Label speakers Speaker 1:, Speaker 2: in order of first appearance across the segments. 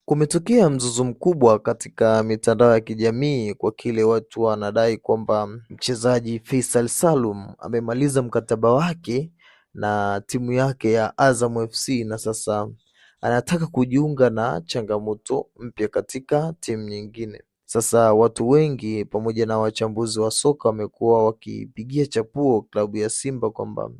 Speaker 1: Kumetokea mzozo mkubwa katika mitandao ya kijamii kwa kile watu wanadai kwamba mchezaji Faisal Salum amemaliza mkataba wake na timu yake ya Azam FC na sasa anataka kujiunga na changamoto mpya katika timu nyingine. Sasa watu wengi pamoja na wachambuzi wa soka wamekuwa wakipigia chapuo klabu ya Simba kwamba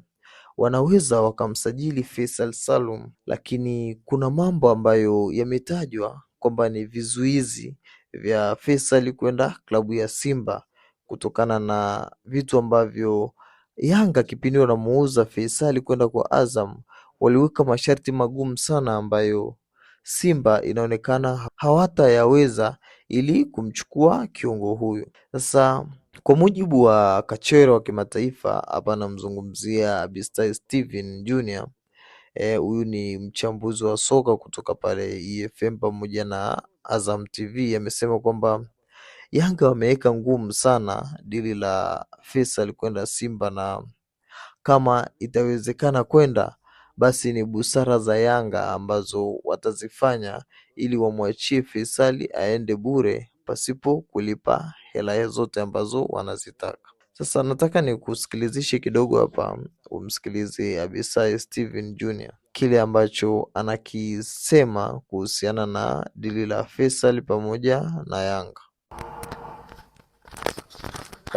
Speaker 1: wanaweza wakamsajili Faisal Salum, lakini kuna mambo ambayo yametajwa kwamba ni vizuizi vya Faisal kwenda klabu ya Simba kutokana na vitu ambavyo Yanga kipindi wanamuuza Faisal kwenda kwa Azam waliweka masharti magumu sana ambayo Simba inaonekana hawatayaweza ili kumchukua kiungo huyu. Sasa kwa mujibu wa kachero wa kimataifa, hapa namzungumzia Abistai Steven Junior. Huyu ni mchambuzi wa soka kutoka pale EFM pamoja na Azam TV, amesema kwamba Yanga wameweka ngumu sana dili la Faisal kwenda Simba, na kama itawezekana kwenda basi ni busara za Yanga ambazo watazifanya ili wamwachie Faisal aende bure pasipo kulipa hela zote ambazo wanazitaka. Sasa nataka nikusikilizishe kidogo hapa, umsikilize Abisai Steven Junior kile ambacho anakisema kuhusiana na dili la Faisal pamoja na Yanga.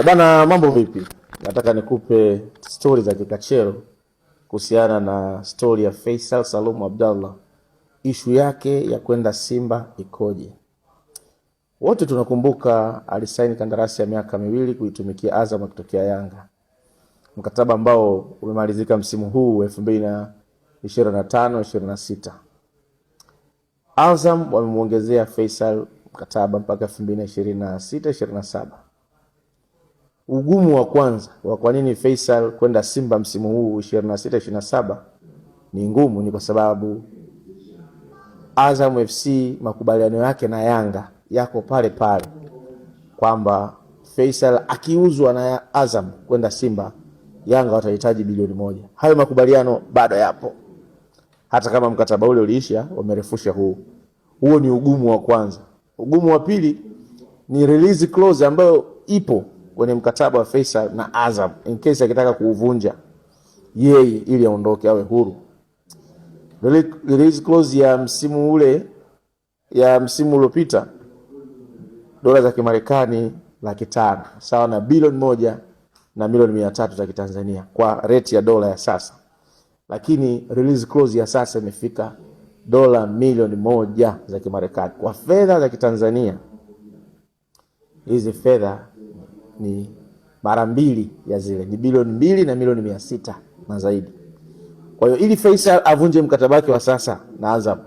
Speaker 2: Bana, mambo vipi? Nataka nikupe stori za kikachero kuhusiana na stori ya Faisal Salum Abdallah. Ishu yake ya kwenda Simba ikoje? Wote tunakumbuka alisaini kandarasi ya miaka 2 kuitumikia Azam akitokea Yanga. Mkataba ambao umemalizika msimu huu 2025-26. Azam wamemuongezea Faisal mkataba mpaka 2026-27. Ugumu wa kwanza wa kwa nini Faisal kwenda Simba msimu huu 26-27 ni ngumu, ni kwa sababu Azam FC makubaliano yake na Yanga yako pale pale, kwamba Faisal akiuzwa na Azam kwenda Simba, Yanga watahitaji bilioni 1. Hayo makubaliano bado yapo, hata kama mkataba ule uliisha, wamerefusha huu. Huo ni ugumu wa kwanza. Ugumu wa pili ni release clause ambayo ipo kwenye mkataba wa Faisal na Azam in case akitaka kuuvunja yeye ili aondoke awe huru. Release clause ya msimu ule, ya msimu uliopita, dola za Kimarekani 500,000 sawa na bilioni 1 na milioni 300 za Kitanzania kwa rate ya dola ya sasa. Lakini release clause ya sasa imefika dola milioni 1 za Kimarekani. Kwa fedha za Kitanzania, hizi fedha ni mara 2 ya zile, ni bilioni 2 na milioni 600 na zaidi. Kwa hiyo ili Faisal avunje mkataba wake wa sasa na Azam,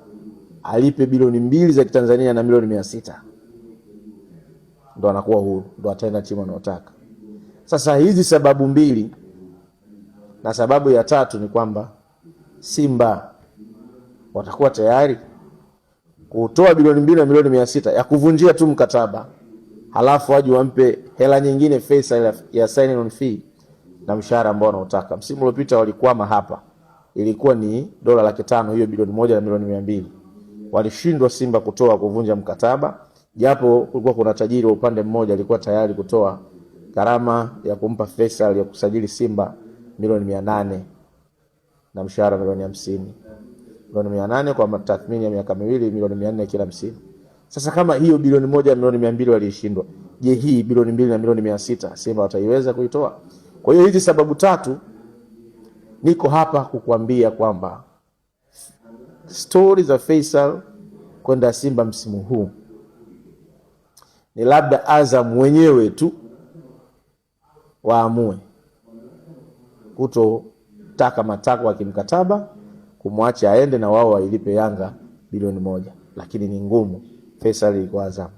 Speaker 2: alipe bilioni 2 za Kitanzania na milioni 600, ndo anakuwa huru, ndo ataenda timu anayotaka. Sasa hizi sababu 2, na sababu ya tatu ni kwamba Simba watakuwa tayari kutoa bilioni 2 na milioni 600 ya kuvunjia tu mkataba, halafu waje wampe hela nyingine Faisal ya signing on fee na mshahara ambao wanaotaka. Msimu uliopita walikwama hapa, ilikuwa ni dola 500,000, hiyo bilioni 1 na milioni 200. Walishindwa Simba kutoa kuvunja mkataba, japo kulikuwa kuna tajiri wa upande mmoja alikuwa tayari kutoa gharama ya kumpa Faisal ya kusajili Simba milioni 800 na mshahara milioni 50. Milioni 800 kwa tathmini ya miaka 2, milioni 400 kila msimu. Sasa kama hiyo bilioni 1 na milioni 200 walishindwa, je, hii bilioni 2 na milioni 600 Simba wataiweza kuitoa? Kwa hiyo hizi sababu 3 niko hapa kukuambia kwamba story za Faisal kwenda Simba msimu huu ni labda Azam wenyewe tu waamue kutotaka matakwa ya kimkataba, kumwacha aende na wao wailipe Yanga bilioni 1, lakini ni ngumu. Faisal iko Azam.